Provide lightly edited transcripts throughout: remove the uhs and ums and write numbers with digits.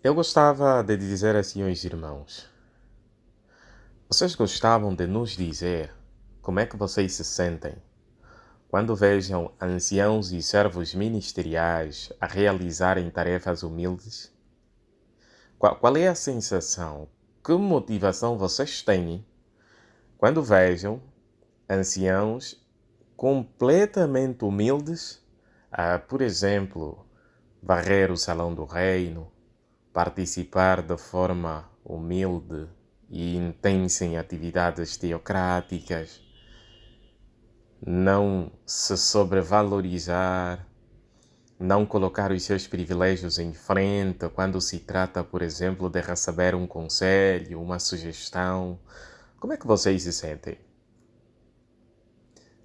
Eu gostava de dizer assim aos irmãos: vocês gostavam de nos dizer como é que vocês se sentem quando vejam anciãos e servos ministeriais a realizarem tarefas humildes? Qual é a sensação? Que motivação vocês têm quando vejam anciãos completamente humildes por exemplo, varrer o salão do reino, participar de forma humilde e intensa em atividades teocráticas, não se sobrevalorizar, não colocar os seus privilégios em frente quando se trata, por exemplo, de receber um conselho, uma sugestão. Como é que vocês se sentem?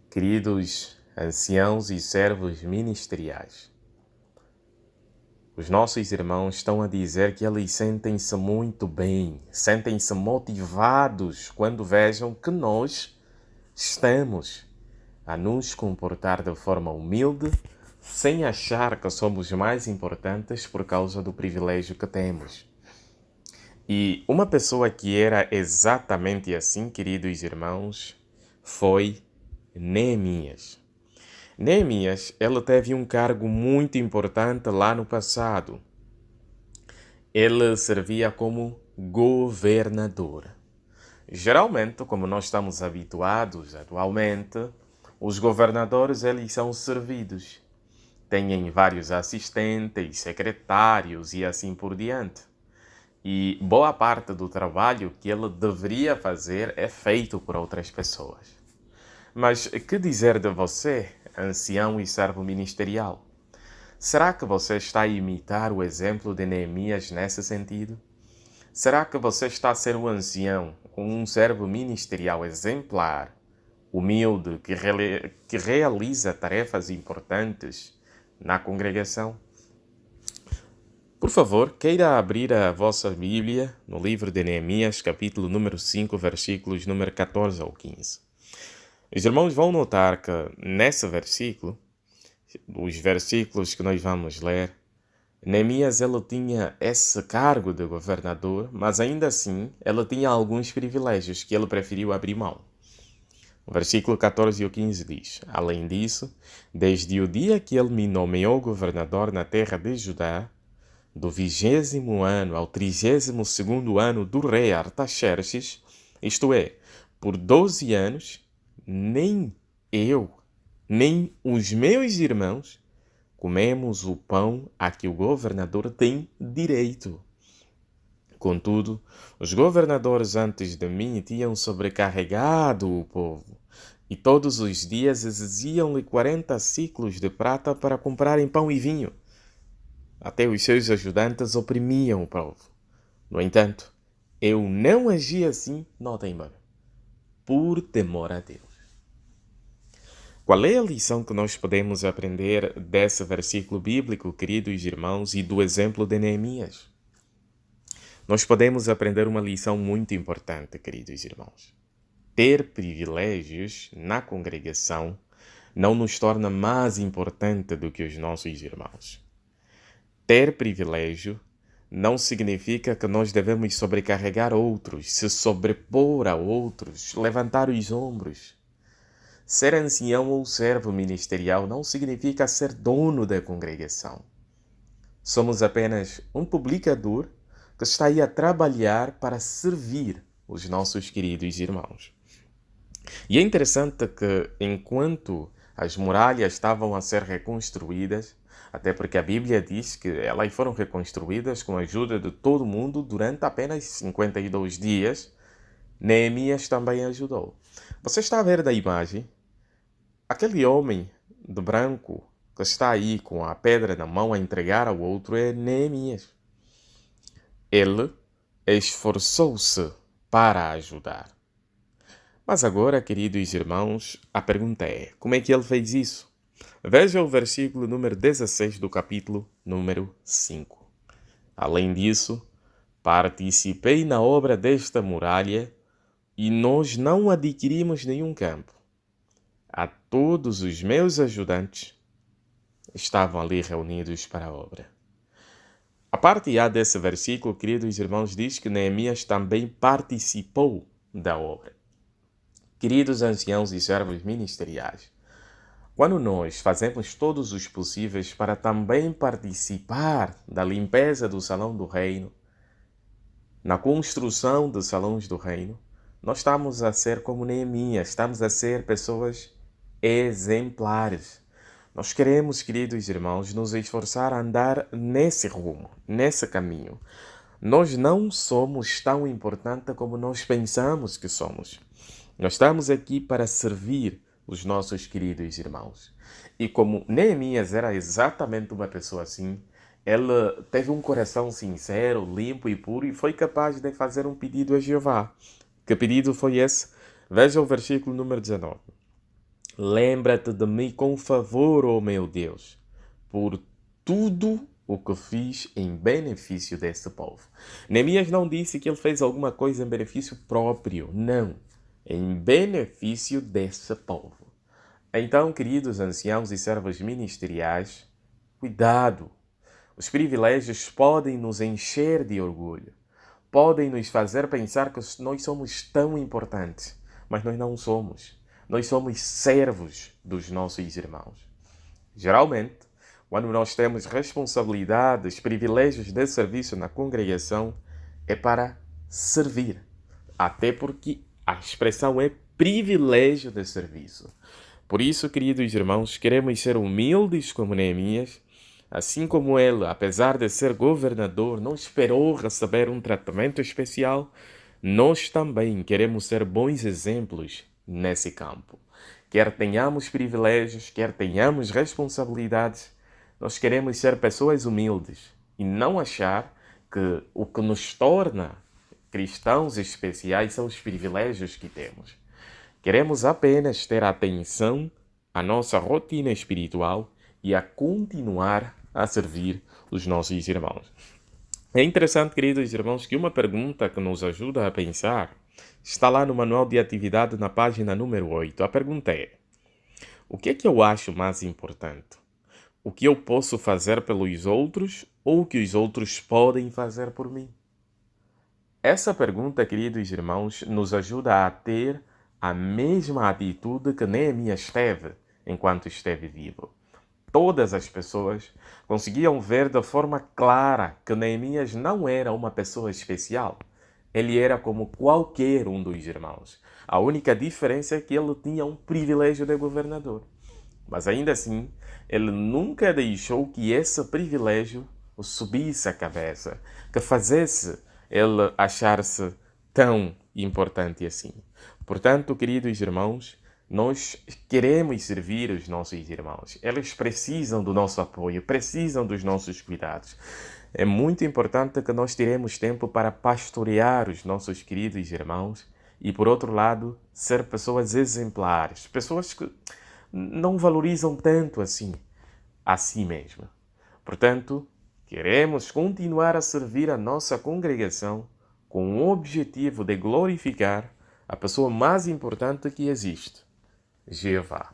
Queridos anciãos e servos ministeriais, os nossos irmãos estão a dizer que eles sentem-se muito bem, sentem-se motivados quando vejam que nós estamos a nos comportar de forma humilde, sem achar que somos mais importantes por causa do privilégio que temos. E uma pessoa que era exatamente assim, queridos irmãos, foi Neemias. Neemias, ele teve um cargo muito importante lá no passado. Ele servia como governador. Geralmente, como nós estamos habituados atualmente, os governadores eles são servidos. Têm vários assistentes, secretários e assim por diante. E boa parte do trabalho que ele deveria fazer é feito por outras pessoas. Mas que dizer de você, ancião e servo ministerial? Será que você está a imitar o exemplo de Neemias nesse sentido? Será que você está a ser um ancião, um servo ministerial exemplar, humilde, que realiza tarefas importantes na congregação? Por favor, queira abrir a vossa Bíblia no livro de Neemias, capítulo número 5, versículos número 14 ao 15. Os irmãos vão notar que nesse versículo, os versículos que nós vamos ler, Neemias ele tinha esse cargo de governador, mas ainda assim ele tinha alguns privilégios que ele preferiu abrir mão. O versículo 14 e 15 diz: além disso, desde o dia que ele me nomeou governador na terra de Judá, do 20º ano ao 32º ano do rei Artaxerxes, isto é, por 12 anos, nem eu, nem os meus irmãos, comemos o pão a que o governador tem direito. Contudo, os governadores antes de mim tinham sobrecarregado o povo, e todos os dias exigiam-lhe 40 ciclos de prata para comprarem pão e vinho. Até os seus ajudantes oprimiam o povo. No entanto, eu não agi assim, notem bem, por temor a Deus. Qual é a lição que nós podemos aprender desse versículo bíblico, queridos irmãos, e do exemplo de Neemias? Nós podemos aprender uma lição muito importante, queridos irmãos. Ter privilégios na congregação não nos torna mais importante do que os nossos irmãos. Ter privilégio não significa que nós devemos sobrecarregar outros, se sobrepor a outros, levantar os ombros. Ser ancião ou servo ministerial não significa ser dono da congregação. Somos apenas um publicador que está aí a trabalhar para servir os nossos queridos irmãos. E é interessante que, enquanto as muralhas estavam a ser reconstruídas, até porque a Bíblia diz que elas foram reconstruídas com a ajuda de todo mundo durante apenas 52 dias, Neemias também ajudou. Você está a ver da imagem? Aquele homem de branco que está aí com a pedra na mão a entregar ao outro é Neemias. Ele esforçou-se para ajudar. Mas agora, queridos irmãos, a pergunta é: como é que ele fez isso? Veja o versículo número 16 do capítulo número 5. Além disso, participei na obra desta muralha e nós não adquirimos nenhum campo. A todos os meus ajudantes estavam ali reunidos para a obra. A parte A desse versículo, queridos irmãos, diz que Neemias também participou da obra. Queridos anciãos e servos ministeriais, quando nós fazemos todos os possíveis para também participar da limpeza do salão do reino, na construção dos salões do reino, nós estamos a ser como Neemias, estamos a ser pessoas exemplares. Nós queremos, queridos irmãos, nos esforçar a andar nesse rumo, nesse caminho. Nós não somos tão importantes como nós pensamos que somos. Nós estamos aqui para servir os nossos queridos irmãos. E como Neemias era exatamente uma pessoa assim, ele teve um coração sincero, limpo e puro e foi capaz de fazer um pedido a Jeová. Que pedido foi esse? Veja o versículo número 19. Lembra-te de mim com favor, ó meu Deus, por tudo o que fiz em benefício desse povo. Neemias não disse que ele fez alguma coisa em benefício próprio, não. Em benefício desse povo. Então, queridos anciãos e servos ministeriais, cuidado. Os privilégios podem nos encher de orgulho, podem nos fazer pensar que nós somos tão importantes, mas nós não somos. Nós somos servos dos nossos irmãos. Geralmente, quando nós temos responsabilidades, privilégios de serviço na congregação, é para servir. Até porque a expressão é privilégio de serviço. Por isso, queridos irmãos, queremos ser humildes como Neemias. Assim como ele, apesar de ser governador, não esperou receber um tratamento especial, nós também queremos ser bons exemplos nesse campo. Quer tenhamos privilégios, quer tenhamos responsabilidades, nós queremos ser pessoas humildes e não achar que o que nos torna cristãos especiais são os privilégios que temos. Queremos apenas ter atenção à nossa rotina espiritual e a continuar a servir os nossos irmãos. É interessante, queridos irmãos, que uma pergunta que nos ajuda a pensar está lá no manual de atividade na página número 8. A pergunta é: o que é que eu acho mais importante? O que eu posso fazer pelos outros ou o que os outros podem fazer por mim? Essa pergunta, queridos irmãos, nos ajuda a ter a mesma atitude que Neemias teve enquanto esteve vivo. Todas as pessoas conseguiam ver de forma clara que Neemias não era uma pessoa especial. Ele era como qualquer um dos irmãos. A única diferença é que ele tinha um privilégio de governador. Mas ainda assim, ele nunca deixou que esse privilégio o subisse a cabeça, que fizesse ele achar-se tão importante assim. Portanto, queridos irmãos, nós queremos servir os nossos irmãos. Eles precisam do nosso apoio, precisam dos nossos cuidados. É muito importante que nós tiremos tempo para pastorear os nossos queridos irmãos e, por outro lado, ser pessoas exemplares, pessoas que não valorizam tanto assim a si mesma. Portanto, queremos continuar a servir a nossa congregação com o objetivo de glorificar a pessoa mais importante que existe, Jeová.